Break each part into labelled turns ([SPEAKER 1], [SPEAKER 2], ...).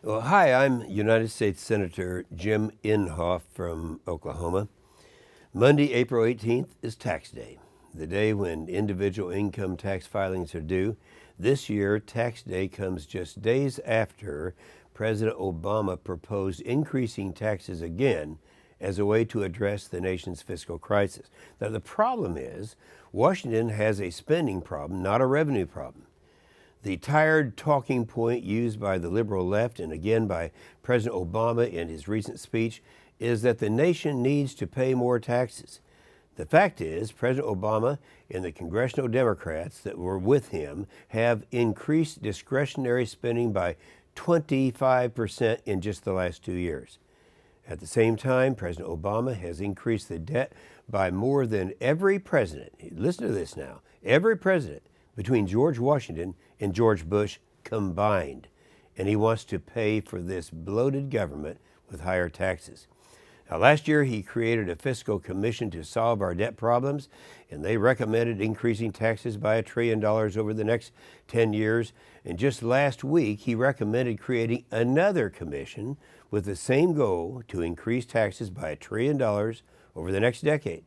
[SPEAKER 1] Well, hi, I'm United States Senator Jim Inhofe from Oklahoma. Monday, April 18th is tax day, the day when individual income tax filings are due. This year, tax day comes just days after President Obama proposed increasing taxes again as a way to address the nation's fiscal crisis. Now, the problem is Washington has a spending problem, not a revenue problem. The tired talking point used by the liberal left and again by President Obama in his recent speech is that the nation needs to pay more taxes. The fact is, President Obama and the congressional Democrats that were with him have increased discretionary spending by 25% in just the last 2 years. At the same time, President Obama has increased the debt by more than every president. Listen to this now. Every president between George Washington and George Bush combined. And he wants to pay for this bloated government with higher taxes. Now, last year, he created a fiscal commission to solve our debt problems, and they recommended increasing taxes by $1 trillion over the next 10 years. And just last week, he recommended creating another commission with the same goal to increase taxes by $1 trillion over the next decade.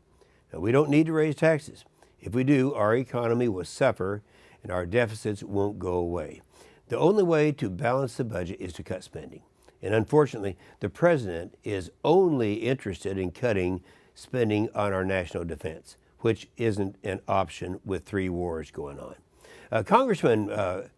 [SPEAKER 1] Now, we don't need to raise taxes. If we do, our economy will suffer and our deficits won't go away. The only way to balance the budget is to cut spending. And unfortunately, the president is only interested in cutting spending on our national defense, which isn't an option with 3 wars going on. Congressman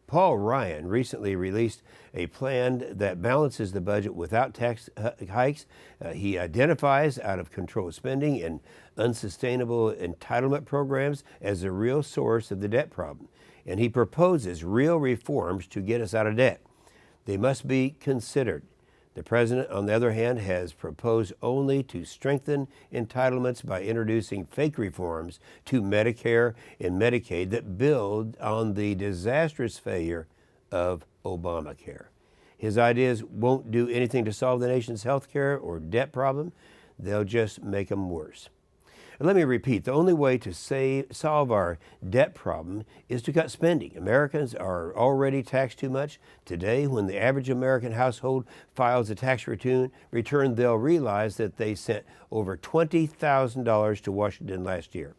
[SPEAKER 1] Paul Ryan recently released a plan that balances the budget without tax hikes. He identifies out-of-control spending and unsustainable entitlement programs as the real source of the debt problem. And he proposes real reforms to get us out of debt. They must be considered. The president, on the other hand, has proposed only to strengthen entitlements by introducing fake reforms to Medicare and Medicaid that build on the disastrous failure of Obamacare. His ideas won't do anything to solve the nation's health care or debt problem. They'll just make them worse. And let me repeat, the only way to solve our debt problem is to cut spending. Americans are already taxed too much. Today, when the average American household files a tax return, they'll realize that they sent over $20,000 to Washington last year.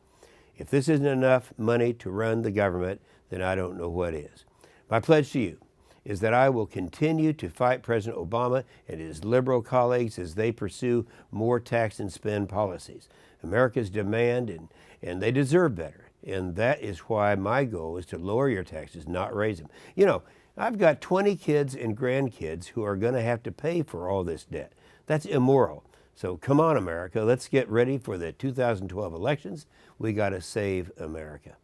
[SPEAKER 1] If this isn't enough money to run the government, then I don't know what is. My pledge to you is that I will continue to fight President Obama and his liberal colleagues as they pursue more tax and spend policies. Americans demand and they deserve better. And that is why my goal is to lower your taxes, not raise them. You know, I've got 20 kids and grandkids who are going to have to pay for all this debt. That's immoral. So come on, America, let's get ready for the 2012 elections. We got to save America.